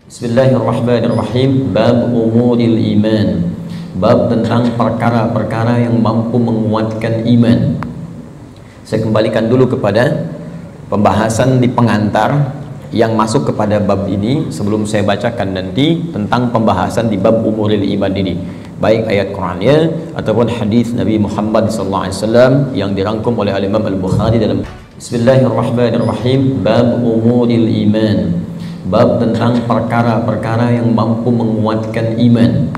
Bismillahirrahmanirrahim. Bab umuril iman. Bab tentang perkara-perkara yang mampu menguatkan iman. Saya kembalikan dulu kepada pembahasan di pengantar yang masuk kepada bab ini sebelum saya bacakan nanti tentang pembahasan di bab umuril iman ini, baik ayat Qur'annya ataupun hadis Nabi Muhammad SAW yang dirangkum oleh Imam Al-Bukhari dalam Bismillahirrahmanirrahim. Bab umuril iman. Bab tentang perkara-perkara yang mampu menguatkan iman.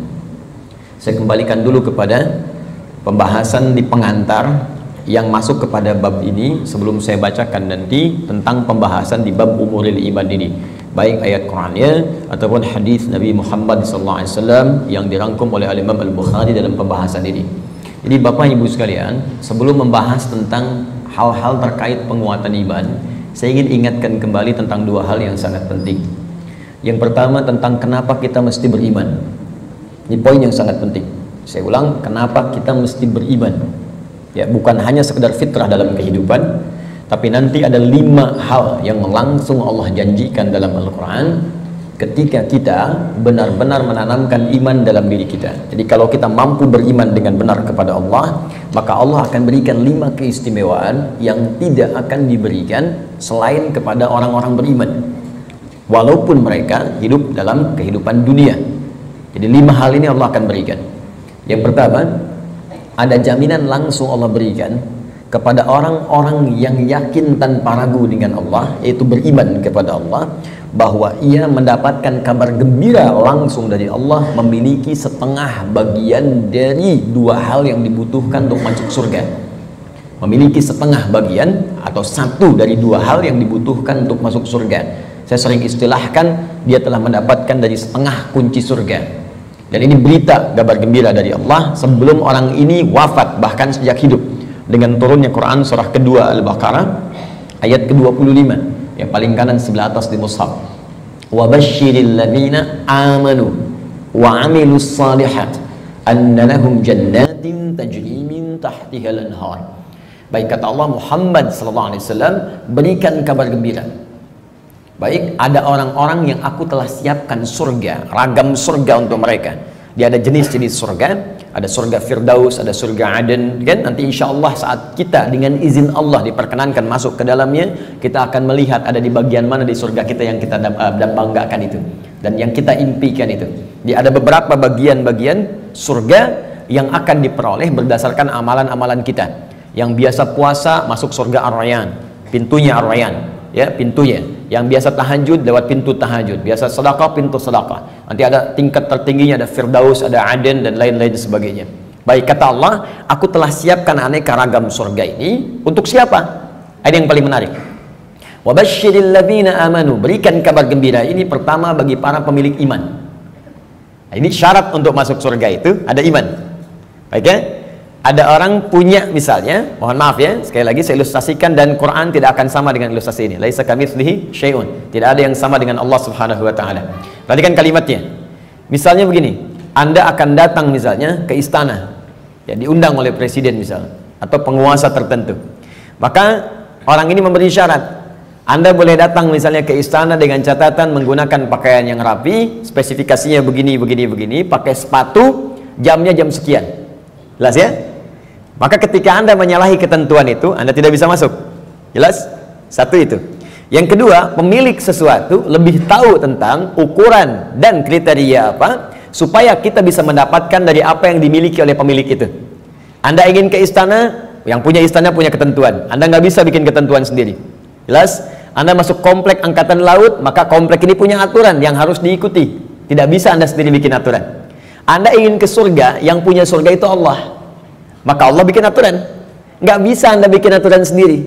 Saya kembalikan dulu kepada pembahasan di pengantar yang masuk kepada bab ini sebelum saya bacakan nanti tentang pembahasan di bab umuril iman ini, baik ayat Qur'annya ataupun hadis Nabi Muhammad SAW yang dirangkum oleh Imam Al-Bukhari dalam pembahasan ini. Jadi Bapak Ibu sekalian, sebelum membahas tentang hal-hal terkait penguatan iman, saya ingin ingatkan kembali tentang dua hal yang sangat penting. Yang pertama tentang kenapa kita mesti beriman. Ini poin yang sangat penting. Saya ulang, kenapa kita mesti beriman. Ya, bukan hanya sekedar fitrah dalam kehidupan, tapi nanti ada 5 hal yang langsung Allah janjikan dalam Al-Quran ketika kita benar-benar menanamkan iman dalam diri kita. Jadi kalau kita mampu beriman dengan benar kepada Allah, maka Allah akan berikan 5 keistimewaan yang tidak akan diberikan selain kepada orang-orang beriman, walaupun mereka hidup dalam kehidupan dunia. Jadi 5 hal ini Allah akan berikan. Yang pertama, ada jaminan langsung Allah berikan kepada orang-orang yang yakin tanpa ragu dengan Allah, yaitu beriman kepada Allah, bahwa ia mendapatkan kabar gembira langsung dari Allah, memiliki setengah bagian dari 2 hal yang dibutuhkan untuk masuk surga. Memiliki setengah bagian atau 1 dari 2 hal yang dibutuhkan untuk masuk surga. Saya sering istilahkan, dia telah mendapatkan dari setengah kunci surga. Dan ini berita kabar gembira dari Allah sebelum orang ini wafat, bahkan sejak hidup, dengan turunnya Quran surah kedua Al-Baqarah ayat ke-25 yang paling kanan sebelah atas di mushaf. Wa basyiril ladzina amanu wa 'amilus shalihat anna lahum jannatin tajri min tahtiha al-anhar. Baik, kata Allah, Muhammad sallallahu alaihi wasallam, berikan kabar gembira. Baik, ada orang-orang yang aku telah siapkan surga, ragam surga untuk mereka. Dia ada jenis-jenis surga, ada surga Firdaus, ada surga Aden, kan? Nanti insya Allah saat kita dengan izin Allah diperkenankan masuk ke dalamnya, kita akan melihat ada di bagian mana di surga kita yang kita banggakan itu, dan yang kita impikan itu. Dia ada beberapa bagian-bagian surga yang akan diperoleh berdasarkan amalan-amalan kita. Yang biasa puasa masuk surga Ar-Rayyan, pintunya Ar-Rayyan, ya, pintunya. Yang biasa tahajud lewat pintu tahajud, biasa sedekah pintu sedekah. Nanti ada tingkat tertingginya, ada Firdaus, ada Aden, dan lain-lain sebagainya. Baik, kata Allah, aku telah siapkan aneka ragam surga ini untuk siapa? Ada yang paling menarik. Wa basyiril ladzina amanu, berikan kabar gembira ini pertama bagi para pemilik iman. Nah, ini syarat untuk masuk surga itu ada iman. Baik ya? Ada orang punya, misalnya, mohon maaf ya, sekali lagi saya ilustrasikan, dan Quran tidak akan sama dengan ilustrasi ini. Laisa kamitslihi syai'un. Tidak ada yang sama dengan Allah Subhanahu wa taala. Perhatikan kalimatnya. Misalnya begini, Anda akan datang misalnya ke istana, ya, diundang oleh presiden misalnya, atau penguasa tertentu. Maka orang ini memberi syarat. Anda boleh datang misalnya ke istana dengan catatan menggunakan pakaian yang rapi, spesifikasinya begini, pakai sepatu, jamnya jam sekian. Jelas ya? Maka ketika Anda menyalahi ketentuan itu, Anda tidak bisa masuk. Jelas? Satu itu. Yang kedua, pemilik sesuatu lebih tahu tentang ukuran dan kriteria apa, supaya kita bisa mendapatkan dari apa yang dimiliki oleh pemilik itu. Anda ingin ke istana, yang punya istana punya ketentuan. Anda nggak bisa bikin ketentuan sendiri. Jelas? Anda masuk komplek angkatan laut, maka komplek ini punya aturan yang harus diikuti. Tidak bisa Anda sendiri bikin aturan. Anda ingin ke surga, yang punya surga itu Allah, maka Allah bikin aturan. Nggak bisa Anda bikin aturan sendiri.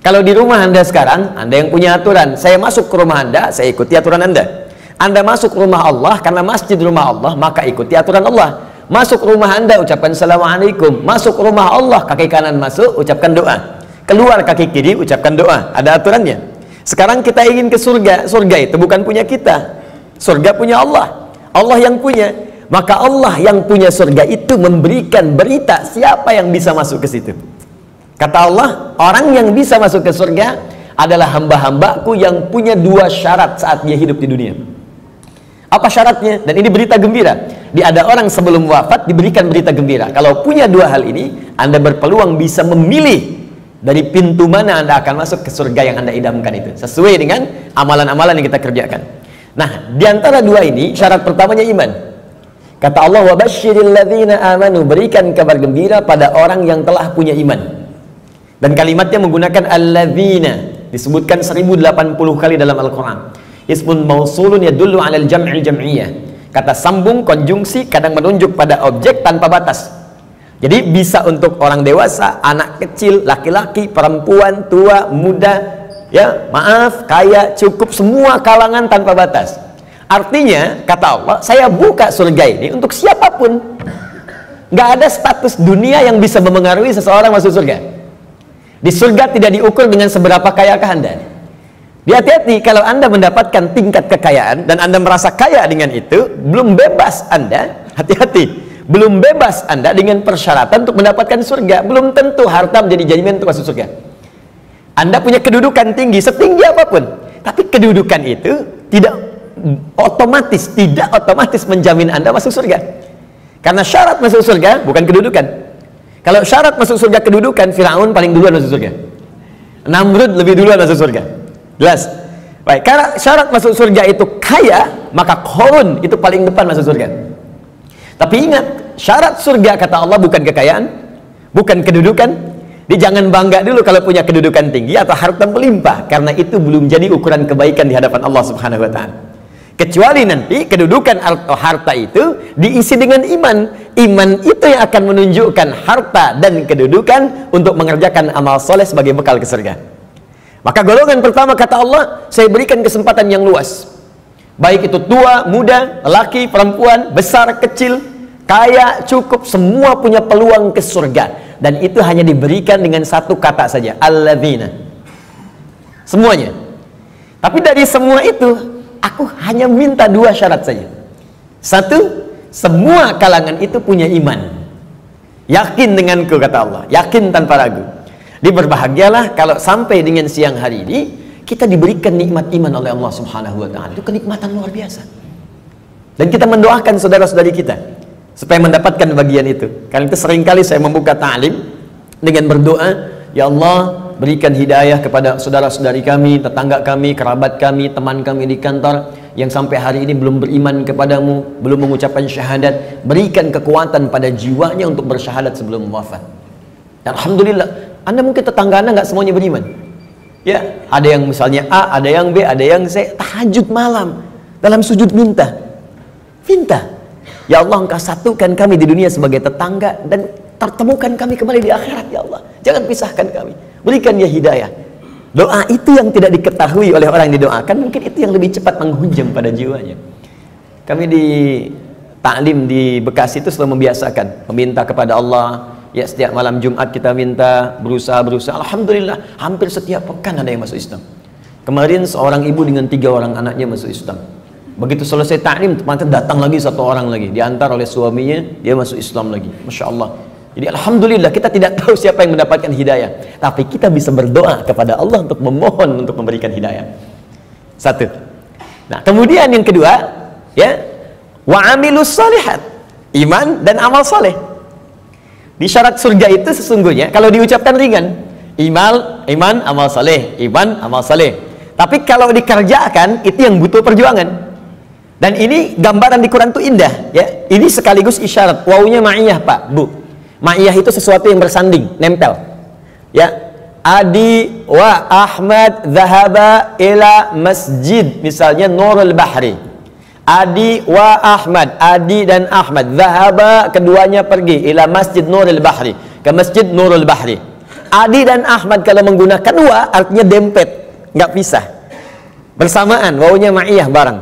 Kalau di rumah Anda sekarang, Anda yang punya aturan. Saya masuk ke rumah Anda, saya ikuti aturan Anda. Anda masuk ke rumah Allah, karena masjid rumah Allah, maka ikuti aturan Allah. Masuk ke rumah Anda, ucapkan Assalamualaikum. Masuk ke rumah Allah, kaki kanan masuk, ucapkan doa. Keluar kaki kiri, ucapkan doa. Ada aturannya. Sekarang kita ingin ke surga. Surga itu bukan punya kita. Surga punya Allah. Allah yang punya. Maka Allah yang punya surga itu memberikan berita siapa yang bisa masuk ke situ. Kata Allah, orang yang bisa masuk ke surga adalah hamba-hambaku yang punya 2 syarat saat dia hidup di dunia. Apa syaratnya? Dan ini berita gembira. Ada orang sebelum wafat diberikan berita gembira. Kalau punya dua hal ini, Anda berpeluang bisa memilih dari pintu mana Anda akan masuk ke surga yang Anda idamkan itu, sesuai dengan amalan-amalan yang kita kerjakan. Nah, di antara dua ini, syarat pertamanya iman. Kata Allah, wa basyiril ladzina amanu, berikan kabar gembira pada orang yang telah punya iman. Dan kalimatnya menggunakan alladzina, disebutkan 1080 kali dalam Al-Quran. Ismun mausulun yadullu 'alal jam'il jam'iyah. Kata sambung, konjungsi, kadang menunjuk pada objek tanpa batas. Jadi bisa untuk orang dewasa, anak kecil, laki-laki, perempuan, tua, muda, ya, maaf, kaya, cukup, semua kalangan tanpa batas. Artinya, kata Allah, saya buka surga ini untuk siapapun. Nggak ada status dunia yang bisa memengaruhi seseorang masuk surga. Di surga tidak diukur dengan seberapa kayakah Anda. Hati-hati kalau Anda mendapatkan tingkat kekayaan dan Anda merasa kaya dengan itu, belum bebas Anda, hati-hati, belum bebas Anda dengan persyaratan untuk mendapatkan surga. Belum tentu harta menjadi jaminan untuk masuk surga. Anda punya kedudukan tinggi, setinggi apapun, tapi kedudukan itu tidak otomatis menjamin Anda masuk surga. Karena syarat masuk surga bukan kedudukan. Kalau syarat masuk surga kedudukan, Firaun paling duluan masuk surga. Namrud lebih duluan masuk surga. Jelas? Baik, karena syarat masuk surga itu kaya, maka Qarun itu paling depan masuk surga. Tapi ingat, syarat surga kata Allah bukan kekayaan, bukan kedudukan. Dia jangan bangga dulu kalau punya kedudukan tinggi atau harta melimpah, karena itu belum jadi ukuran kebaikan di hadapan Allah Subhanahu wa taala. Kecuali nanti kedudukan atau harta itu diisi dengan iman. Iman itu yang akan menunjukkan harta dan kedudukan untuk mengerjakan amal soleh sebagai bekal ke surga. Maka golongan pertama kata Allah, saya berikan kesempatan yang luas. Baik itu tua, muda, laki, perempuan, besar, kecil, kaya, cukup, semua punya peluang ke surga. Dan itu hanya diberikan dengan satu kata saja, alladzina. Semuanya. Tapi dari semua itu, aku hanya minta dua syarat saja. Satu, semua kalangan itu punya iman. Yakin denganku kata Allah, yakin tanpa ragu. Berbahagialah kalau sampai dengan siang hari ini kita diberikan nikmat iman oleh Allah Subhanahu wa taala. Itu kenikmatan luar biasa. Dan kita mendoakan saudara-saudari kita supaya mendapatkan bagian itu. Karena itu seringkali saya membuka ta'lim dengan berdoa, ya Allah, berikan hidayah kepada saudara-saudari kami, tetangga kami, kerabat kami, teman kami di kantor yang sampai hari ini belum beriman kepadamu, belum mengucapkan syahadat. Berikan kekuatan pada jiwanya untuk bersyahadat sebelum wafat. Dan alhamdulillah, Anda mungkin tetangga Anda nggak semuanya beriman. Ya, ada yang misalnya A, ada yang B, ada yang C, tahajud malam dalam sujud minta. Ya Allah, Engkau satukan kami di dunia sebagai tetangga dan pertemukan kami kembali di akhirat, ya Allah. Jangan pisahkan kami. Berikan dia hidayah. Doa itu yang tidak diketahui oleh orang yang didoakan, mungkin itu yang lebih cepat menghujam pada jiwanya. Kami di taklim di Bekasi itu selalu membiasakan meminta kepada Allah. Ya, setiap malam Jumat kita minta, berusaha. Alhamdulillah, hampir setiap pekan ada yang masuk Islam. Kemarin seorang ibu dengan 3 orang anaknya masuk Islam. Begitu selesai taklim, teman-teman datang lagi 1 orang lagi, diantar oleh suaminya, dia masuk Islam lagi. Masya Allah. Jadi alhamdulillah, kita tidak tahu siapa yang mendapatkan hidayah, tapi kita bisa berdoa kepada Allah untuk memohon untuk memberikan hidayah. Satu. Nah, kemudian yang kedua, ya, wa amilus shalihat, iman dan amal soleh. Di syarat surga itu sesungguhnya kalau diucapkan ringan, iman, amal saleh, iman, amal saleh. Tapi kalau dikerjakan itu yang butuh perjuangan. Dan ini gambaran di Quran itu indah, ya. Ini sekaligus isyarat. Wawunya ma'iyah, Pak, Bu. Ma'iyah itu sesuatu yang bersanding, nempel. Ya. Adi wa Ahmad zahaba ila masjid, misalnya Nurul Bahri. Adi wa Ahmad, Adi dan Ahmad, zahaba, keduanya pergi ila masjid Nurul Bahri, ke masjid Nurul Bahri. Adi dan Ahmad kalau menggunakan wa artinya dempet, nggak pisah, bersamaan, wawunya ma'iyah bareng.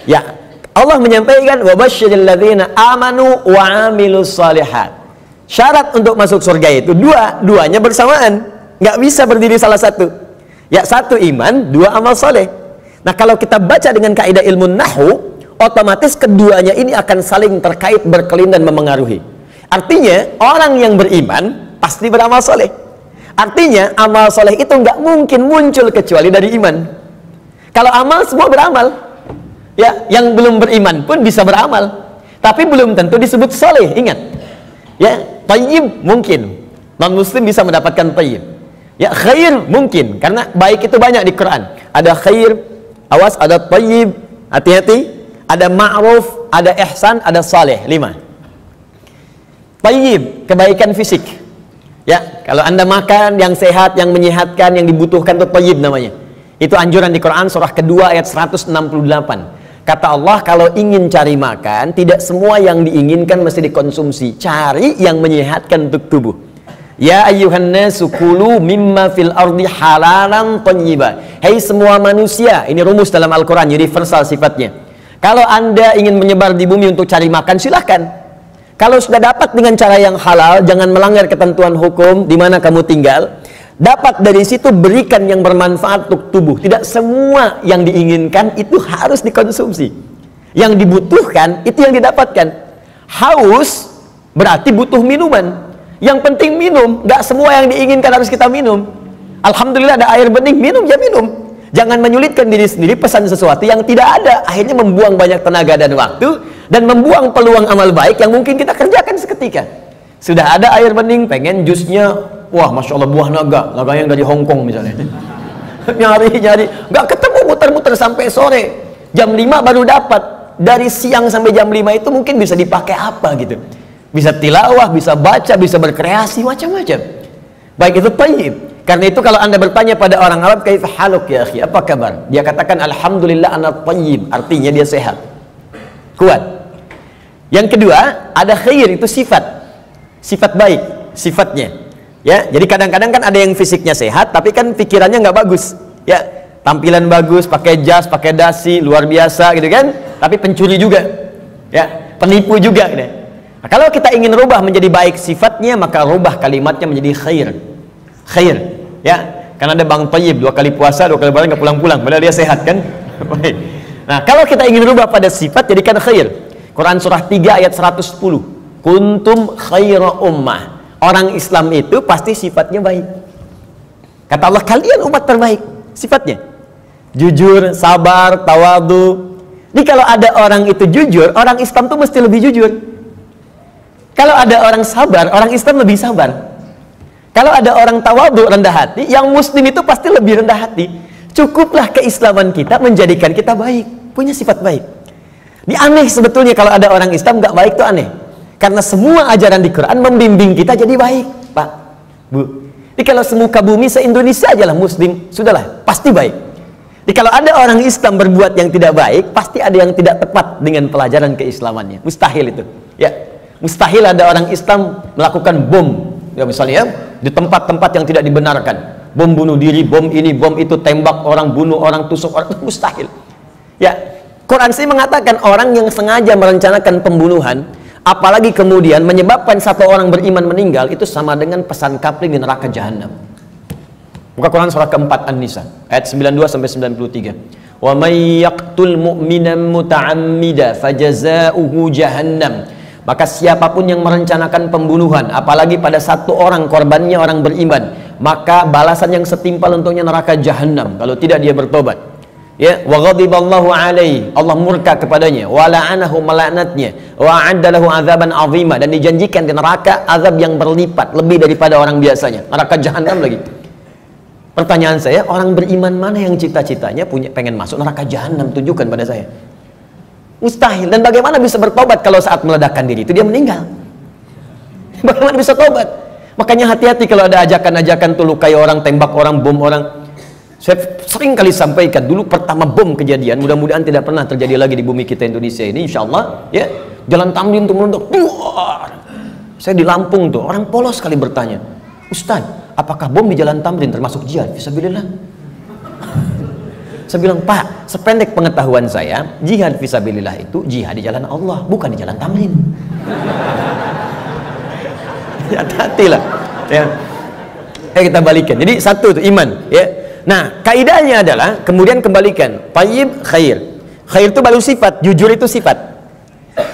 Ya, Allah menyampaikan wa basyiril ladzina amanu wa amilus shalihat. Syarat untuk masuk surga itu duanya bersamaan, nggak bisa berdiri salah satu. Ya, satu iman, 2 amal soleh. Nah, kalau kita baca dengan kaidah ilmu nahwu, otomatis keduanya ini akan saling terkait, berkelin dan memengaruhi. Artinya orang yang beriman pasti beramal soleh. Artinya amal soleh itu nggak mungkin muncul kecuali dari iman. Kalau amal semua beramal, Ya, yang belum beriman pun bisa beramal, tapi belum tentu disebut soleh. Ingat, ya, tayyib mungkin non muslim bisa mendapatkan tayyib. Ya, khair mungkin, karena baik itu banyak di Quran. Ada khair, awas, ada tayyib, hati-hati. Ada ma'ruf, ada ihsan, ada saleh. 5. Tayyib, kebaikan fisik. Ya, kalau Anda makan yang sehat, yang menyehatkan, yang dibutuhkan, itu tayyib namanya. Itu anjuran di Quran surah kedua ayat 168. Kata Allah, kalau ingin cari makan, tidak semua yang diinginkan mesti dikonsumsi. Cari yang menyehatkan untuk tubuh. Ya ayyuhan nasu kulu mimma fil ardi halalan thayyiba. Hai semua manusia, ini rumus dalam Al-Quran, universal sifatnya. Kalau Anda ingin menyebar di bumi untuk cari makan, silahkan. Kalau sudah dapat dengan cara yang halal, jangan melanggar ketentuan hukum di mana kamu tinggal. Dapat dari situ, berikan yang bermanfaat untuk tubuh. Tidak semua yang diinginkan itu harus dikonsumsi. Yang dibutuhkan itu yang didapatkan. Haus berarti butuh minuman. Yang penting minum. Gak semua yang diinginkan harus kita minum. Alhamdulillah ada air bening, minum ya minum. Jangan menyulitkan diri sendiri pesan sesuatu yang tidak ada. Akhirnya membuang banyak tenaga dan waktu, dan membuang peluang amal baik yang mungkin kita kerjakan seketika. Sudah ada air bening, pengen jusnya, wah Masya Allah buah naga yang dari Hongkong misalnya. Nyari, gak ketemu, muter-muter sampai sore. Jam 5 baru dapat. Dari siang sampai jam 5 itu mungkin bisa dipakai apa gitu. Bisa tilawah, bisa baca, bisa berkreasi, macam-macam. Baik, itu tayyib. Karena itu kalau Anda bertanya pada orang Arab, kaifa haluk ya akhi, apa kabar? Dia katakan alhamdulillah ana tayyib, artinya dia sehat, kuat. Yang kedua, ada khair, itu sifat baik, sifatnya. Ya, jadi kadang-kadang kan ada yang fisiknya sehat, tapi kan pikirannya nggak bagus. Ya, tampilan bagus, pakai jas, pakai dasi, luar biasa gitu kan, tapi pencuri juga. Ya, penipu juga gitu. Nah, kalau kita ingin rubah menjadi baik sifatnya, maka rubah kalimatnya menjadi khair, ya. Karena ada Bang Tayyib 2 kali puasa, 2 kali lebaran nggak pulang-pulang, padahal dia sehat kan. Nah, kalau kita ingin rubah pada sifat, jadikan khair. Quran surah 3 ayat 110. Kuntum khaira ummah. Orang Islam itu pasti sifatnya baik. Kata Allah, kalian umat terbaik. Sifatnya jujur, sabar, tawadu. Jadi kalau ada orang itu jujur, orang Islam tuh mesti lebih jujur. Kalau ada orang sabar, orang Islam lebih sabar. Kalau ada orang tawadu, rendah hati, yang muslim itu pasti lebih rendah hati. Cukuplah keislaman kita menjadikan kita baik, punya sifat baik. Ini aneh sebetulnya kalau ada orang Islam nggak baik, itu aneh. Karena semua ajaran di Quran membimbing kita jadi baik, Pak, Bu. Jadi kalau semuka bumi se-Indonesia aja lah muslim, sudahlah, pasti baik. Jadi kalau ada orang Islam berbuat yang tidak baik, pasti ada yang tidak tepat dengan pelajaran keislamannya. Mustahil itu, ya. Mustahil ada orang Islam melakukan bom, ya misalnya, di tempat-tempat yang tidak dibenarkan. Bom bunuh diri, bom ini, bom itu, tembak orang, bunuh orang, tusuk orang, itu mustahil. Ya, Quran sih mengatakan orang yang sengaja merencanakan pembunuhan, apalagi kemudian menyebabkan satu orang beriman meninggal, itu sama dengan pesan kapling di neraka jahanam. Buka Quran surah keempat An-Nisa ayat 92 sampai 93. Wa may yaqtul mu'minan muta'ammida fajaza'uhu jahannam. Maka siapapun yang merencanakan pembunuhan, apalagi pada satu orang korbannya orang beriman, maka balasan yang setimpal untuknya neraka jahanam kalau tidak dia bertobat. Ya, wa ghadiballahu alaihi, Allah murka kepadanya, wa la'anahu, melaknatnya, wa a'adda lahu azaban azima, dan dijanjikan di neraka azab yang berlipat lebih daripada orang biasanya, neraka jahanam lagi. Pertanyaan saya, orang beriman mana yang cita-citanya pengen masuk neraka jahanam? Tunjukkan pada saya. Mustahil. Dan bagaimana bisa bertobat kalau saat meledakkan diri itu dia meninggal? Bagaimana bisa tobat? Makanya hati-hati kalau ada ajakan-ajakan tuh lukai orang, tembak orang, bom orang. Saya sering kali sampaikan, dulu pertama bom kejadian, mudah-mudahan tidak pernah terjadi lagi di bumi kita Indonesia ini, insya Allah, ya. Jalan Tamrin tuh meledak. Saya di Lampung tuh, orang polos sekali bertanya, Ustaz, apakah bom di Jalan Tamrin termasuk jihad? Fisabilillah. Saya bilang, Pak, sependek pengetahuan saya, jihad fisabilillah itu jihad di jalan Allah, bukan di Jalan Tamrin. Hati-hati lah. Ya. Kita balikan. Jadi satu itu iman. Ya. Nah, kaidahnya adalah kemudian kembalikan. Tayyib, khair. Khair itu baru sifat, jujur itu sifat.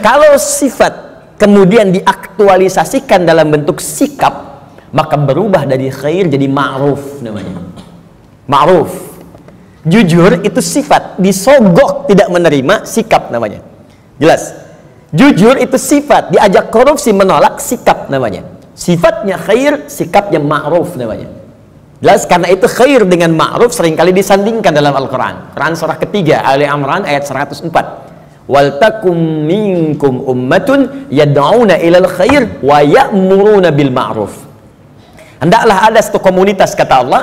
Kalau sifat kemudian diaktualisasikan dalam bentuk sikap, maka berubah dari khair jadi ma'ruf namanya. Ma'ruf. Jujur itu sifat, disogok tidak menerima, sikap namanya. Jelas? Jujur itu sifat, diajak korupsi menolak, sikap namanya. Sifatnya khair, sikapnya ma'ruf namanya. Jelas? Karena itu khair dengan ma'ruf seringkali disandingkan dalam Al-Quran. Quran surah ketiga, Ali Imran ayat 104. Wal takum minkum ummatun yad'una ilal khair wa ya'muruna bil ma'ruf. Hendaklah ada satu komunitas, kata Allah,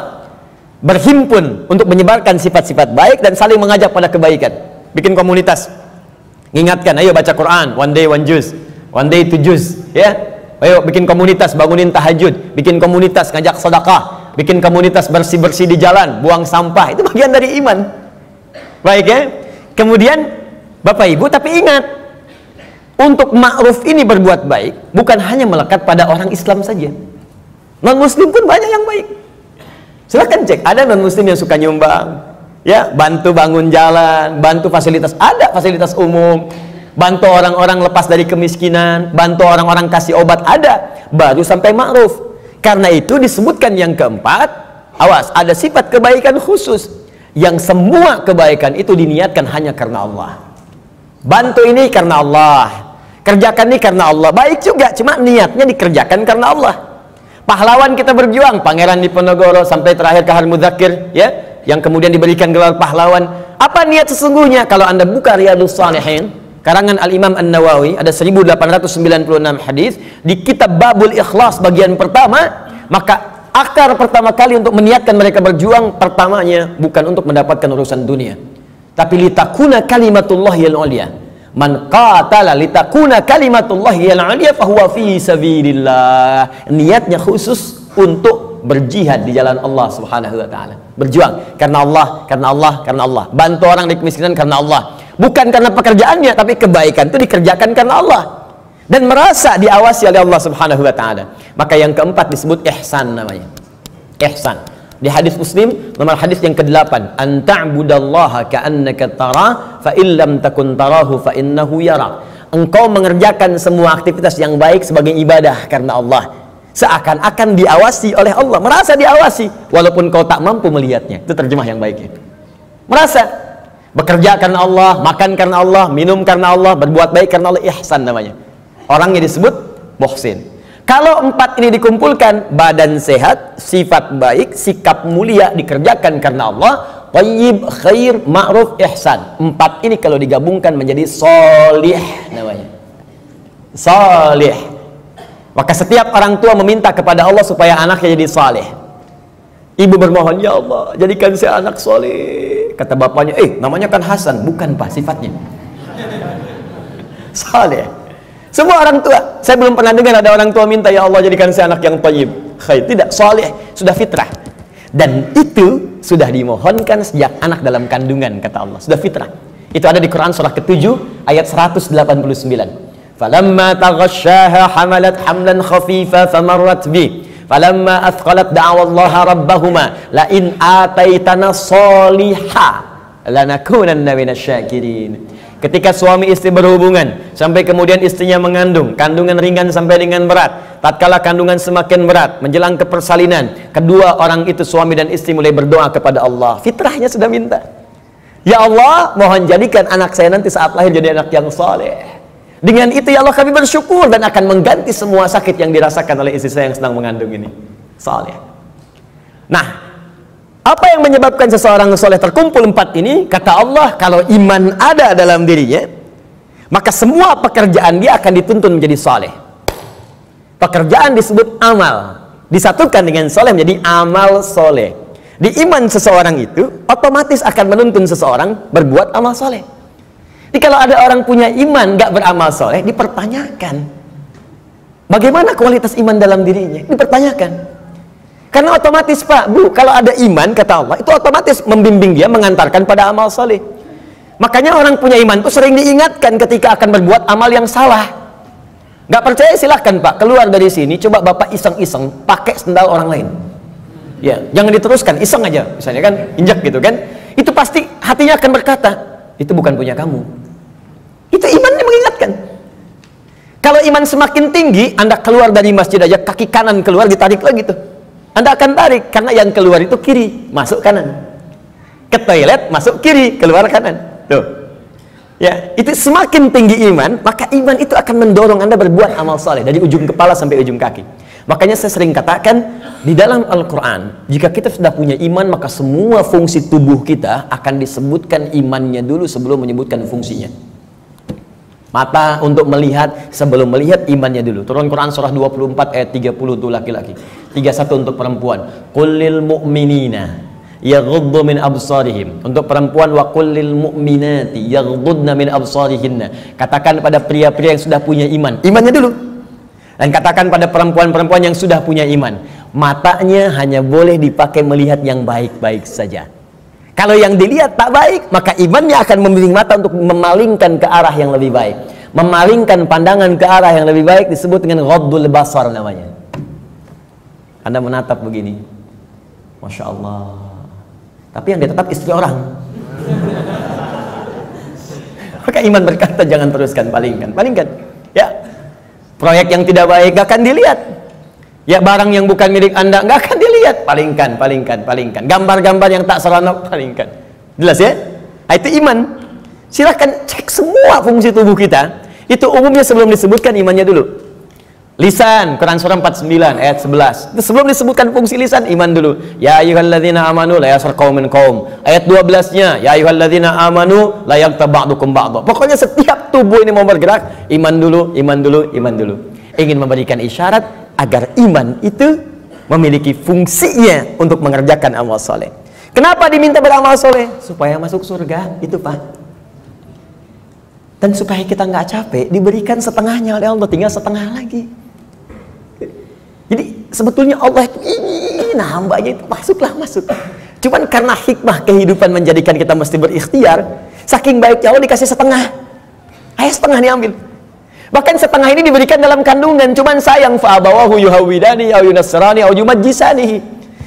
berhimpun untuk menyebarkan sifat-sifat baik dan saling mengajak pada kebaikan. Bikin komunitas, ingatkan, ayo baca Quran, one day one juz, one day two juz, ya. Ayo bikin komunitas, bangunin tahajud, bikin komunitas ngajak sedekah, bikin komunitas bersih-bersih di jalan, buang sampah. Itu bagian dari iman. Baik ya. Kemudian Bapak Ibu, tapi ingat, untuk ma'ruf ini berbuat baik bukan hanya melekat pada orang Islam saja. Non-muslim pun banyak yang baik. Silahkan cek, ada non-muslim yang suka nyumbang, ya, bantu bangun jalan, bantu fasilitas, ada fasilitas umum, bantu orang-orang lepas dari kemiskinan, bantu orang-orang kasih obat, ada, baru sampai ma'ruf. Karena itu disebutkan yang keempat, awas, ada sifat kebaikan khusus, yang semua kebaikan itu diniatkan hanya karena Allah. Bantu ini karena Allah, kerjakan ini karena Allah, baik juga, cuma niatnya dikerjakan karena Allah. Pahlawan kita berjuang, Pangeran Diponegoro sampai terakhir Kahar Mudzakkir, ya, yang kemudian diberikan gelar pahlawan. Apa niat sesungguhnya? Kalau Anda buka Riyadhus Shalihin, karangan Al-Imam An-Nawawi, ada 1896 hadis di kitab Babul Ikhlas bagian pertama, maka akar pertama kali untuk meniatkan mereka berjuang, pertamanya bukan untuk mendapatkan urusan dunia, tapi litakuna kalimatullahi al-ulya. Man qatala litakuna kalimatullahi al-'aliyya fahuwa fi sabilillah. Niatnya khusus untuk berjihad di jalan Allah Subhanahu wa taala. Berjuang karena Allah, karena Allah, karena Allah. Bantu orang di kemiskinan karena Allah. Bukan karena pekerjaannya, tapi kebaikan itu dikerjakan karena Allah. Dan merasa diawasi oleh Allah Subhanahu wa taala. Maka yang keempat disebut ihsan namanya. Ihsan. Di hadis Muslim nomor hadis yang ke-8, an ta'budallaha ka'annaka tara fa illam takun tarahu fa innahu yara. Engkau mengerjakan semua aktivitas yang baik sebagai ibadah karena Allah, seakan-akan diawasi oleh Allah, merasa diawasi walaupun kau tak mampu melihatnya. Itu terjemah yang baiknya. Merasa bekerja karena Allah, makan karena Allah, minum karena Allah, berbuat baik karena Allah, ihsan namanya. Orangnya disebut muhsin. Kalau empat ini dikumpulkan, badan sehat, sifat baik, sikap mulia, dikerjakan karena Allah, thayyib, khair, ma'ruf, ihsan. Empat ini kalau digabungkan menjadi sholih namanya. Sholih. Maka setiap orang tua meminta kepada Allah supaya anaknya jadi saleh. Ibu bermohon, ya Allah, jadikan saya anak soleh. Kata bapaknya, namanya kan Hasan. Bukan Pak, sifatnya saleh. Semua orang tua, saya belum pernah dengar ada orang tua minta, ya Allah jadikan saya anak yang thayyib, khair. Tidak, saleh, sudah fitrah. Dan itu sudah dimohonkan sejak anak dalam kandungan, kata Allah, sudah fitrah. Itu ada di Quran surah ke-7 ayat 189. Falamma taghasyaha hamalat hamlan khafifa famarrat bi. Falamma athqalat da'awallaha rabbahuma la in ataitana sholiha lanakunanna minasyakirin. Ketika suami istri berhubungan sampai kemudian istrinya mengandung, kandungan ringan sampai dengan berat, tatkala kandungan semakin berat menjelang ke persalinan, kedua orang itu suami dan istri mulai berdoa kepada Allah. Fitrahnya sudah minta, ya Allah, mohon jadikan anak saya nanti saat lahir jadi anak yang saleh. Dengan itu ya Allah kami bersyukur dan akan mengganti semua sakit yang dirasakan oleh istri saya yang sedang mengandung ini. Saleh. Nah, apa yang menyebabkan seseorang soleh terkumpul empat ini? Kata Allah, kalau iman ada dalam dirinya, maka semua pekerjaan dia akan dituntun menjadi soleh. Pekerjaan disebut amal, disatukan dengan soleh menjadi amal soleh. Di iman seseorang itu otomatis akan menuntun seseorang berbuat amal soleh. Jadi kalau ada orang punya iman gak beramal soleh, dipertanyakan bagaimana kualitas iman dalam dirinya, dipertanyakan. Karena otomatis Pak, Bu, kalau ada iman, kata Allah, itu otomatis membimbing dia, mengantarkan pada amal soleh. Makanya orang punya iman itu sering diingatkan ketika akan berbuat amal yang salah. Gak percaya silahkan Pak, keluar dari sini, coba Bapak iseng-iseng pakai sendal orang lain. Ya, jangan diteruskan, iseng aja, misalnya kan, injak gitu kan. Itu pasti hatinya akan berkata, itu bukan punya kamu. Itu imannya mengingatkan. Kalau iman semakin tinggi, Anda keluar dari masjid aja, kaki kanan keluar, ditarik lagi tuh. Anda akan tarik, karena yang keluar itu kiri, masuk kanan. Ke toilet masuk kiri, keluar kanan. Tuh. Ya, itu semakin tinggi iman, maka iman itu akan mendorong Anda berbuat amal saleh dari ujung kepala sampai ujung kaki. Makanya saya sering katakan di dalam Al-Quran, jika kita sudah punya iman, maka semua fungsi tubuh kita akan disebutkan imannya dulu sebelum menyebutkan fungsinya. Mata untuk melihat, sebelum melihat imannya dulu. Turun Quran surah 24 ayat 30 untuk laki-laki, 31 untuk perempuan. Qul lil mu'minina yaghuddu min absarihim. Untuk perempuan, wa qul lil mu'minati yaghuddna min absarihinna. Katakan pada pria-pria yang sudah punya iman, imannya dulu. Dan katakan pada perempuan-perempuan yang sudah punya iman, matanya hanya boleh dipakai melihat yang baik-baik saja. Kalau yang dilihat tak baik, maka imannya akan membimbing mata untuk memalingkan ke arah yang lebih baik. Memalingkan pandangan ke arah yang lebih baik disebut dengan ghaddul basar namanya. Anda menatap begini, Masya Allah, tapi yang ditatap istri orang. Maka iman berkata jangan teruskan, palingkan. Ya, proyek yang tidak baik gak akan dilihat. Ya, barang yang bukan milik Anda gak akan dilihat, palingkan. Gambar-gambar yang tak seronok, palingkan. Jelas ya? Nah, itu iman. Silahkan cek semua fungsi tubuh kita. Itu umumnya sebelum disebutkan imannya dulu. Lisan, Quran surah 49 ayat 11. Itu sebelum disebutkan fungsi lisan, iman dulu. Ya ayyuhalladzina amanu la yaskhar qaumin qaum. Ayat 12-nya, ya ayyuhalladzina amanu la yaghtab ba'dukum ba'dha. Pokoknya setiap tubuh ini mau bergerak, iman dulu. Ingin memberikan isyarat agar iman itu memiliki fungsinya untuk mengerjakan amal soleh. Kenapa diminta beramal soleh? Supaya masuk surga, itu Pak. Dan supaya kita nggak capek, diberikan setengahnya oleh Allah, tinggal setengah lagi. Jadi sebetulnya Allah itu ingin hambanya itu masuk. Cuman karena hikmah kehidupan menjadikan kita mesti berikhtiar, saking baiknya Allah dikasih setengah. Ayo setengah diambil. Bahkan setengah ini diberikan dalam kandungan. Cuman sayang, fa'abawahu yuhawidani au yunasrani au yumajjisani.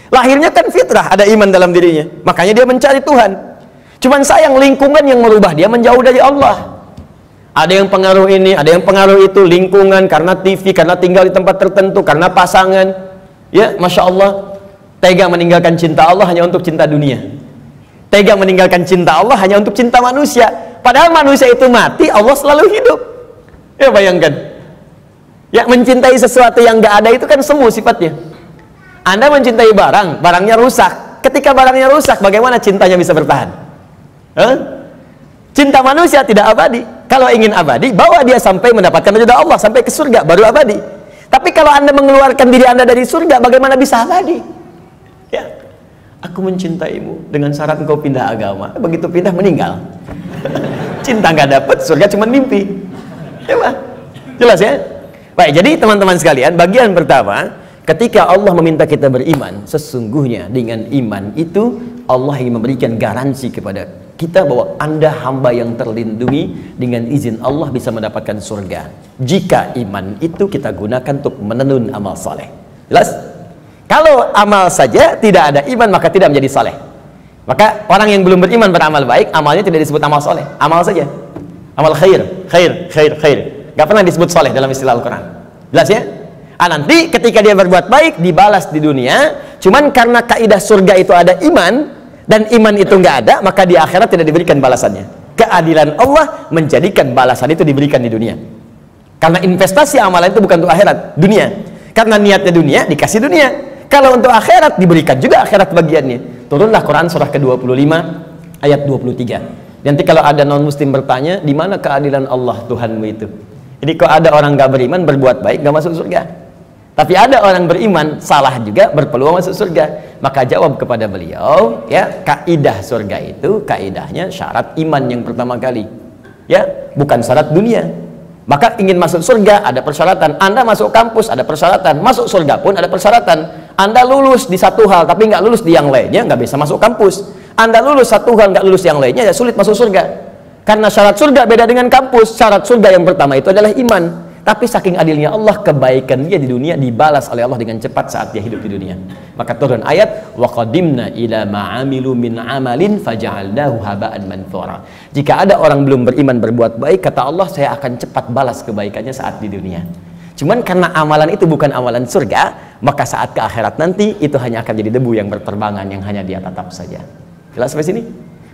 Lahirnya kan fitrah, ada iman dalam dirinya. Makanya dia mencari Tuhan. Cuman sayang lingkungan yang merubah dia menjauh dari Allah. Ada yang pengaruh ini, ada yang pengaruh itu, lingkungan, karena TV, karena tinggal di tempat tertentu, karena pasangan. Ya, Masya Allah, tega meninggalkan cinta Allah hanya untuk cinta dunia. Tega meninggalkan cinta Allah hanya untuk cinta manusia. Padahal manusia itu mati, Allah selalu hidup. Ya, bayangkan. Ya, mencintai sesuatu yang gak ada itu kan semu sifatnya. Anda mencintai barang, barangnya rusak. Ketika barangnya rusak, bagaimana cintanya bisa bertahan? Cinta manusia tidak abadi. Kalau ingin abadi, bawa dia sampai mendapatkan ridha Allah, sampai ke surga, baru abadi. Tapi kalau Anda mengeluarkan diri Anda dari surga, bagaimana bisa abadi? Ya, aku mencintaimu dengan syarat engkau pindah agama. Begitu pindah, meninggal. Cinta nggak dapat, surga cuma mimpi. Ya Pak, jelas ya? Baik, jadi teman-teman sekalian, bagian pertama, ketika Allah meminta kita beriman, sesungguhnya dengan iman itu Allah ingin memberikan garansi kepada kita bahwa Anda hamba yang terlindungi, dengan izin Allah bisa mendapatkan surga jika iman itu kita gunakan untuk menenun amal saleh. Jelas? Kalau amal saja tidak ada iman, maka tidak menjadi saleh. Maka orang yang belum beriman beramal baik, amalnya tidak disebut amal saleh, amal saja, amal khair. Gak pernah disebut saleh dalam istilah Al-Quran. Jelas ya? Nanti ketika dia berbuat baik dibalas di dunia. Cuman karena kaidah surga itu ada iman, dan iman itu nggak ada, maka di akhirat tidak diberikan balasannya. Keadilan Allah menjadikan balasan itu diberikan di dunia. Karena investasi amalan itu bukan untuk akhirat, dunia. Karena niatnya dunia, dikasih dunia. Kalau untuk akhirat, diberikan juga akhirat bagiannya. Turunlah Quran surah ke-25 ayat 23. Nanti kalau ada non-muslim bertanya, di mana keadilan Allah Tuhanmu itu? Jadi kalau ada orang nggak beriman, berbuat baik, nggak masuk surga. Tapi ada orang beriman, salah juga, berpeluang masuk surga. Maka jawab kepada beliau, ya, kaidah surga itu, kaidahnya syarat iman yang pertama kali. Ya, bukan syarat dunia. Maka ingin masuk surga, ada persyaratan. Anda masuk kampus, ada persyaratan. Masuk surga pun ada persyaratan. Anda lulus di satu hal, tapi nggak lulus di yang lainnya, nggak bisa masuk kampus. Anda lulus satu hal, nggak lulus yang lainnya, ya sulit masuk surga. Karena syarat surga beda dengan kampus. Syarat surga yang pertama itu adalah iman. Tapi saking adilnya Allah, kebaikan dia di dunia dibalas oleh Allah dengan cepat saat dia hidup di dunia. Maka turun ayat, wa qadimna ila ma'amilu min amalin faja'alnahu haba'an manthura. Jika ada orang belum beriman berbuat baik, kata Allah, saya akan cepat balas kebaikannya saat di dunia. Cuman karena amalan itu bukan amalan surga, maka saat ke akhirat nanti itu hanya akan jadi debu yang berterbangan yang hanya dia tatap saja. Jelas sampai sini?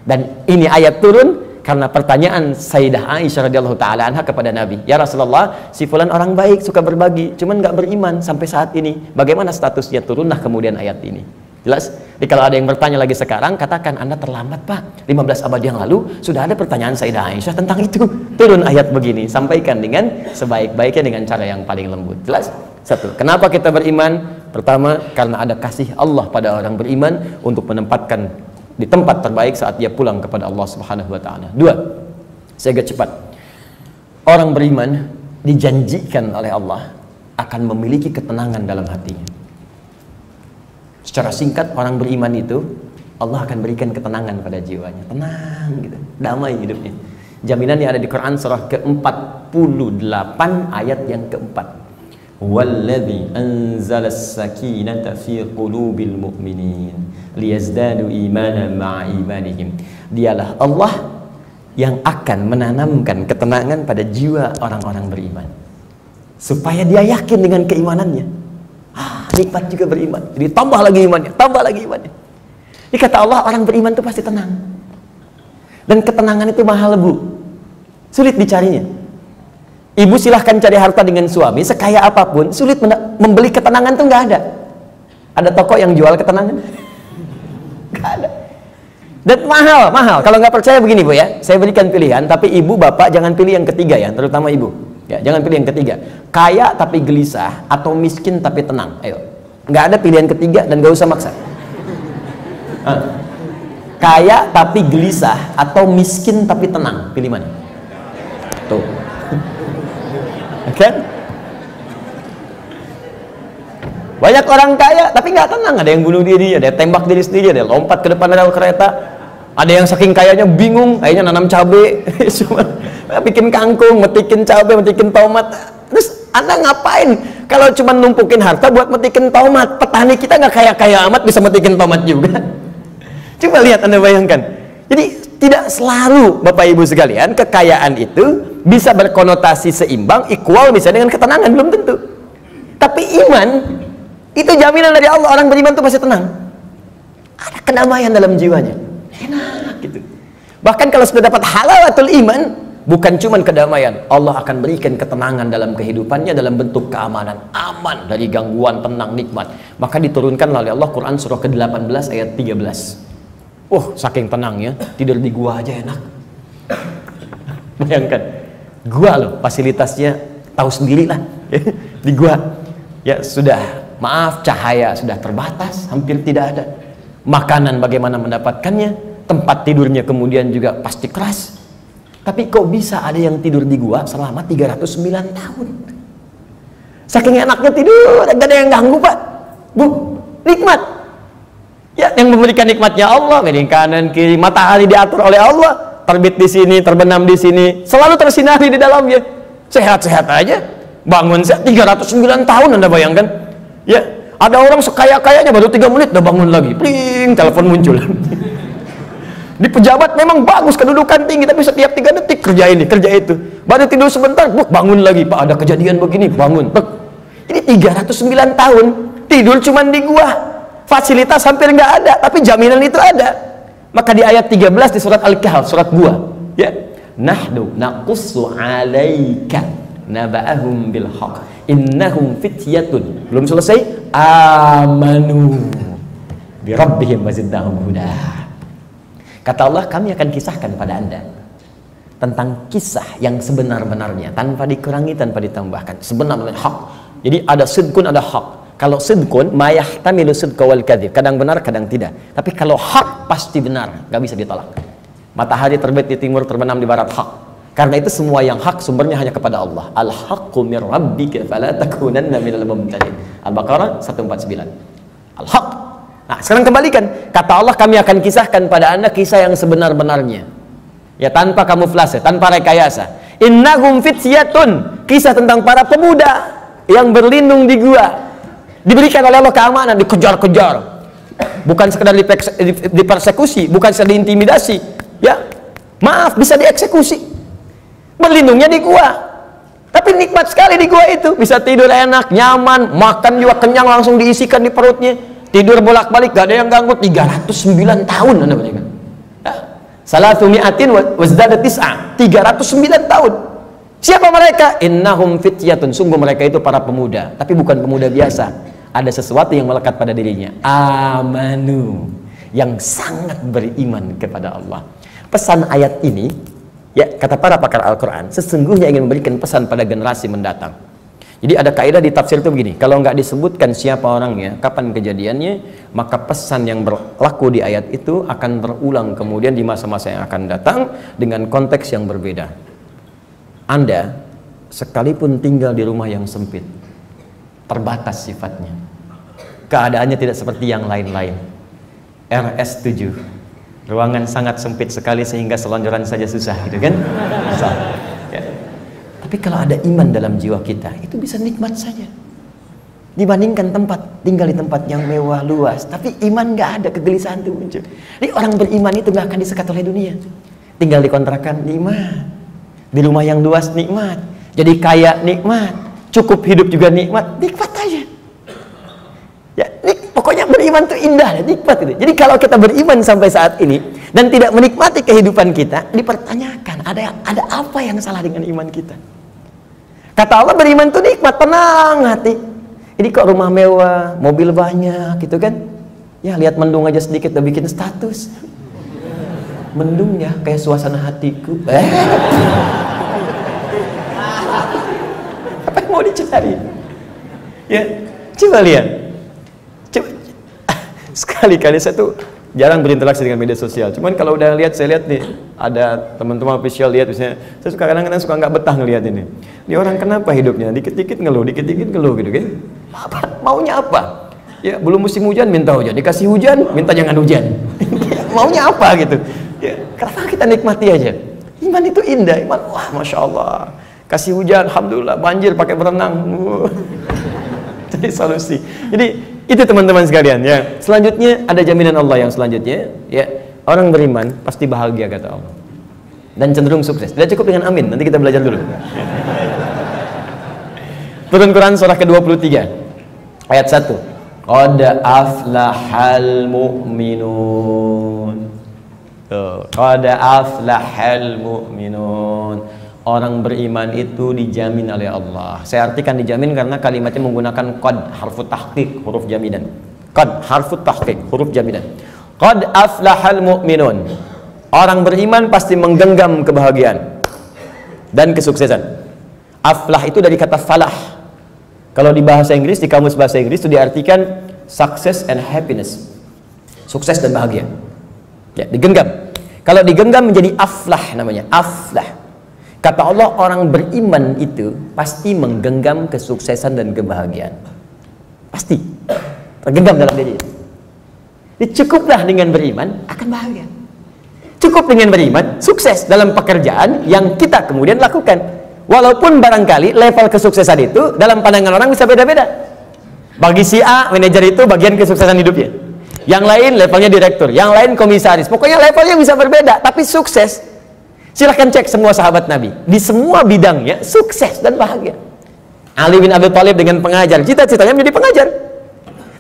Dan ini ayat turun karena pertanyaan Sayyidah Aisyah radhiyallahu taala anha kepada Nabi. Ya Rasulullah, si fulan orang baik, suka berbagi, cuman nggak beriman sampai saat ini. Bagaimana statusnya? Turunlah kemudian ayat ini. Jelas? Jadi kalau ada yang bertanya lagi sekarang, katakan Anda terlambat Pak. 15 abad yang lalu sudah ada pertanyaan Sayyidah Aisyah tentang itu. Turun ayat begini, sampaikan dengan sebaik-baiknya dengan cara yang paling lembut. Jelas? Satu, kenapa kita beriman? Pertama, karena ada kasih Allah pada orang beriman untuk menempatkan di tempat terbaik saat dia pulang kepada Allah Subhanahu wa taala. Dua, saya agak cepat. Orang beriman dijanjikan oleh Allah akan memiliki ketenangan dalam hatinya. Secara singkat, orang beriman itu Allah akan berikan ketenangan pada jiwanya. Tenang gitu, damai hidupnya. Jaminan yang ada di Quran surah ke-48 ayat yang keempat. Walladzi anzalas sakinata fi qulubil mu'minin liyazdadu imanan ma'a imanihim. Dialah Allah yang akan menanamkan ketenangan pada jiwa orang-orang beriman supaya dia yakin dengan keimanannya. Nikmat juga beriman. Jadi tambah lagi imannya, tambah lagi imannya. Ini kata Allah, orang beriman itu pasti tenang. Dan ketenangan itu mahal, Bu. Sulit dicarinya. Ibu silahkan cari harta dengan suami sekaya apapun, sulit membeli ketenangan tuh nggak ada. Ada toko yang jual ketenangan? Nggak ada. Dan mahal. Kalau nggak percaya begini Bu ya, saya berikan pilihan, tapi ibu bapak jangan pilih yang ketiga ya, terutama ibu. Ya, jangan pilih yang ketiga. Kaya tapi gelisah atau miskin tapi tenang. Ayo, nggak ada pilihan ketiga dan nggak usah maksa. Kaya tapi gelisah atau miskin tapi tenang, pilih mana? Tuh. Kan? Banyak orang kaya tapi nggak tenang, ada yang bunuh diri, ada yang tembak diri sendiri, ada yang lompat ke depan rel kereta, ada yang saking kayanya bingung, akhirnya nanam cabai, cuma bikin kangkung, metikin cabai, metikin tomat. Terus Anda ngapain kalau cuma numpukin harta buat metikin tomat? Petani kita nggak kaya-kaya amat bisa metikin tomat juga. Coba lihat, Anda bayangkan. Jadi tidak selalu Bapak Ibu sekalian kekayaan itu bisa berkonotasi seimbang, equal misalnya dengan ketenangan, belum tentu. Tapi iman itu jaminan dari Allah, orang beriman itu pasti tenang. Ada kedamaian dalam jiwanya. Enak gitu. Bahkan kalau sudah dapat halawatul iman, bukan cuma kedamaian, Allah akan berikan ketenangan dalam kehidupannya dalam bentuk keamanan, aman dari gangguan, tenang, nikmat. Maka diturunkan oleh Allah Quran surah ke-18 ayat 13. Saking tenangnya, tidur di gua aja enak. Bayangkan, gua loh fasilitasnya tahu sendirilah. Di gua ya sudah, maaf, cahaya sudah terbatas, hampir tidak ada. Makanan bagaimana mendapatkannya, tempat tidurnya kemudian juga pasti keras. Tapi kok bisa ada yang tidur di gua selama 309 tahun? Saking enaknya tidur, gak ada yang ganggu Pak, Bu, nikmat. Ya, yang memberikan nikmatnya Allah, miring kanan kiri, matahari diatur oleh Allah, terbit di sini, terbenam di sini, selalu tersinari di dalamnya. Sehat-sehat aja, bangun 309 tahun, Anda bayangkan. Ya, ada orang sekaya-kayanya baru 3 menit udah bangun lagi, pling, telepon muncul. Di pejabat memang bagus, kedudukan tinggi, tapi setiap 3 detik kerja ini, kerja itu. Baru tidur sebentar, bangun lagi, Pak ada kejadian begini, bangun. Ini 309 tahun tidur cuman di gua. Fasilitas hampir nggak ada, tapi jaminan itu ada. Maka di ayat 13 di surat Al-Kahf, surat gua, ya, nahnu naqussu 'alaika naba'ahum bil haqq innahum fityatun, belum selesai, amanu bi rabbihim wazidnahum huda. Kata Allah, kami akan kisahkan pada Anda tentang kisah yang sebenar-benarnya, tanpa dikurangi, tanpa ditambahkan, sebenarnya hak. Jadi ada sidqun, ada hak. Kalau sidqun, mayahtamilu sidqa wal kadzib, kadang benar, kadang tidak. Tapi kalau hak pasti benar, nggak bisa ditolak. Matahari terbit di timur, terbenam di barat, hak. Karena itu semua yang hak sumbernya hanya kepada Allah. Al-haqqu mir rabbika fala takunanna minal mumtarin. Al-Baqarah 149. Al-haq. Nah, sekarang kembalikan. Kata Allah, kami akan kisahkan pada Anda kisah yang sebenar-benarnya. Ya, tanpa kamuflase, tanpa rekayasa. Innahum fityatun, kisah tentang para pemuda yang berlindung di gua. Diberikan oleh Allah keamanan, dikejar-kejar, bukan sekedar dipersekusi, bukan sekedar diintimidasi, ya, maaf, bisa dieksekusi. Berlindungnya di gua, tapi nikmat sekali di gua itu, bisa tidur enak, nyaman, makan juga kenyang, langsung diisikan di perutnya, tidur bolak-balik, gak ada yang ganggu. 309 tahun Anda bayangkan. Salatumi'atin wazdada tis'a, 309 tahun. Siapa mereka? Innahum fityatun, sungguh mereka itu para pemuda, tapi bukan pemuda biasa. Ada sesuatu yang melekat pada dirinya. Amanu, yang sangat beriman kepada Allah. Pesan ayat ini, ya, kata para pakar Al-Quran, sesungguhnya ingin memberikan pesan pada generasi mendatang. Jadi ada kaidah di tafsir itu begini, kalau nggak disebutkan siapa orangnya, kapan kejadiannya, maka pesan yang berlaku di ayat itu akan berulang kemudian di masa-masa yang akan datang dengan konteks yang berbeda. Anda sekalipun tinggal di rumah yang sempit, terbatas sifatnya, keadaannya tidak seperti yang lain-lain. RS7, ruangan sangat sempit sekali sehingga selonjoran saja susah, gitu kan? Susah. Ya. Tapi kalau ada iman dalam jiwa kita, itu bisa nikmat saja. Dibandingkan tinggal di tempat yang mewah luas, tapi iman nggak ada, kegelisahan itu muncul. Jadi orang beriman itu nggak akan disekat oleh dunia. Tinggal di kontrakan nikmat, di rumah yang luas nikmat, jadi kaya nikmat, cukup hidup juga nikmat, nikmat aja. Ya, pokoknya beriman itu indah, nikmat itu. Jadi kalau kita beriman sampai saat ini dan tidak menikmati kehidupan kita, dipertanyakan ada apa yang salah dengan iman kita? Kata Allah, beriman itu nikmat, tenang hati. Ini kok rumah mewah, mobil banyak, gitu kan? Ya lihat mendung aja sedikit udah bikin status. Mendung ya, kayak suasana hatiku. Apa yang mau dicari? Ya, coba lihat. Sekali-kali saya tuh jarang berinteraksi dengan media sosial. Cuman kalau udah lihat, saya lihat nih, ada teman-teman official lihat, misalnya, saya suka kadang-kadang suka nggak betah ngelihat ini. Ini orang kenapa hidupnya? Dikit-dikit ngeluh gitu kan? Maunya apa? Ya belum musim hujan minta hujan, dikasih hujan minta jangan hujan. Maunya apa gitu? Ya, kenapa kita nikmati aja? Iman itu indah, iman, wah masya Allah. Kasih hujan, alhamdulillah, banjir pakai berenang. Jadi solusi. Jadi itu teman-teman sekalian ya. Selanjutnya ada jaminan Allah yang selanjutnya ya, orang beriman pasti bahagia kata Allah dan cenderung sukses. Tidak cukup dengan amin, nanti kita belajar dulu. Turun Quran surah ke-23 ayat 1. Qad aflahal mu'minun. Qad aflahal mu'minun. Orang beriman itu dijamin oleh Allah. Saya artikan dijamin karena kalimatnya menggunakan qad, harfu tahqiq, huruf jaminan. Qad, harfu tahqiq, huruf jaminan. Qad aflahal mu'minun. Orang beriman pasti menggenggam kebahagiaan dan kesuksesan. Aflah itu dari kata falah. Kalau di bahasa Inggris, di kamus bahasa Inggris itu diartikan success and happiness. Sukses dan bahagia. Ya, digenggam. Kalau digenggam menjadi aflah namanya, aflah. Kata Allah, orang beriman itu pasti menggenggam kesuksesan dan kebahagiaan. Pasti tergenggam dalam diri. Cukuplah dengan beriman akan bahagia. Cukup dengan beriman sukses dalam pekerjaan yang kita kemudian lakukan. Walaupun barangkali level kesuksesan itu dalam pandangan orang bisa beda-beda. Bagi si A, manajer itu bagian kesuksesan hidupnya. Yang lain levelnya direktur, yang lain komisaris. Pokoknya levelnya bisa berbeda, tapi sukses. Silahkan cek semua sahabat Nabi, di semua bidangnya sukses dan bahagia. Ali bin Abi Thalib dengan pengajar, cita-citanya menjadi pengajar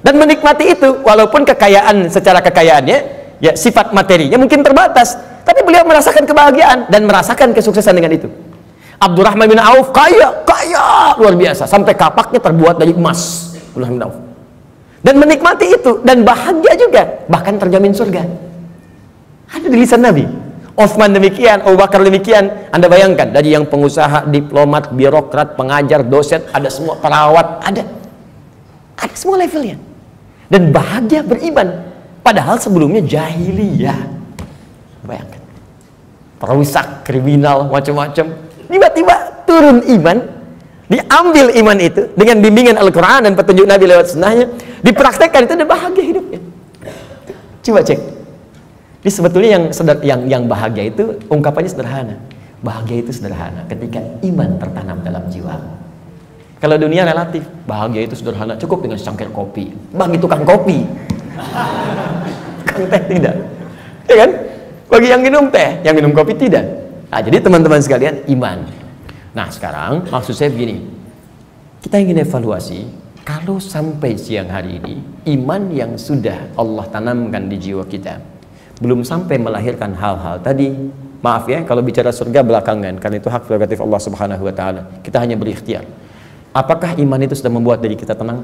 dan menikmati itu, walaupun kekayaan secara kekayaannya, ya sifat materinya mungkin terbatas, tapi beliau merasakan kebahagiaan dan merasakan kesuksesan dengan itu. Abdurrahman bin Auf kaya luar biasa, sampai kapaknya terbuat dari emas. Abdurrahman bin Auf dan menikmati itu dan bahagia juga, bahkan terjamin surga. Ada di lisan Nabi. Utsman demikian, Abu Bakar demikian. Anda bayangkan, dari yang pengusaha, diplomat, birokrat, pengajar, dosen, ada semua, perawat, ada semua levelnya. Dan bahagia beriman, padahal sebelumnya jahiliyah. Bayangkan, perusak, kriminal, macam-macam. Tiba-tiba turun iman, diambil iman itu dengan bimbingan Al-Quran dan petunjuk Nabi lewat sunnahnya, dipraktekkan itu dan bahagia hidupnya. Coba cek. Jadi sebetulnya yang bahagia itu ungkapannya sederhana. Bahagia itu sederhana ketika iman tertanam dalam jiwa. Kalau dunia relatif, bahagia itu sederhana, cukup dengan secangkir kopi. Bagi tukang kopi, tukang teh tidak, ya kan? Bagi yang minum teh, yang minum kopi tidak. Nah, jadi teman-teman sekalian, iman. Nah sekarang maksud saya begini, kita ingin evaluasi. Kalau sampai siang hari ini, iman yang sudah Allah tanamkan di jiwa kita belum sampai melahirkan hal-hal tadi. Maaf ya, kalau bicara surga belakangan, karena itu hak prerogatif Allah Subhanahu wa taala. Kita hanya berikhtiar. Apakah iman itu sudah membuat diri kita tenang?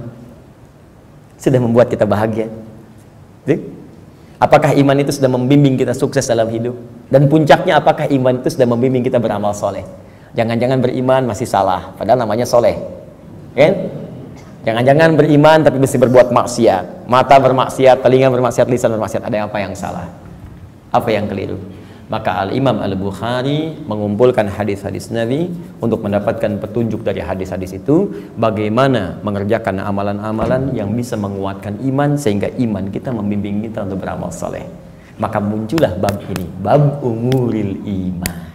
Sudah membuat kita bahagia? Apakah iman itu sudah membimbing kita sukses dalam hidup? Dan puncaknya, apakah iman itu sudah membimbing kita beramal soleh? Jangan-jangan beriman masih salah, padahal namanya soleh, kan? Jangan-jangan beriman tapi mesti berbuat maksiat, mata bermaksiat, telinga bermaksiat, lisan bermaksiat. Ada apa yang salah? Apa yang keliru? Maka Al-Imam Al-Bukhari mengumpulkan hadis-hadis Nabi untuk mendapatkan petunjuk dari hadis-hadis itu, bagaimana mengerjakan amalan-amalan yang bisa menguatkan iman sehingga iman kita membimbing kita untuk beramal soleh. Maka muncullah bab ini, bab umuril iman.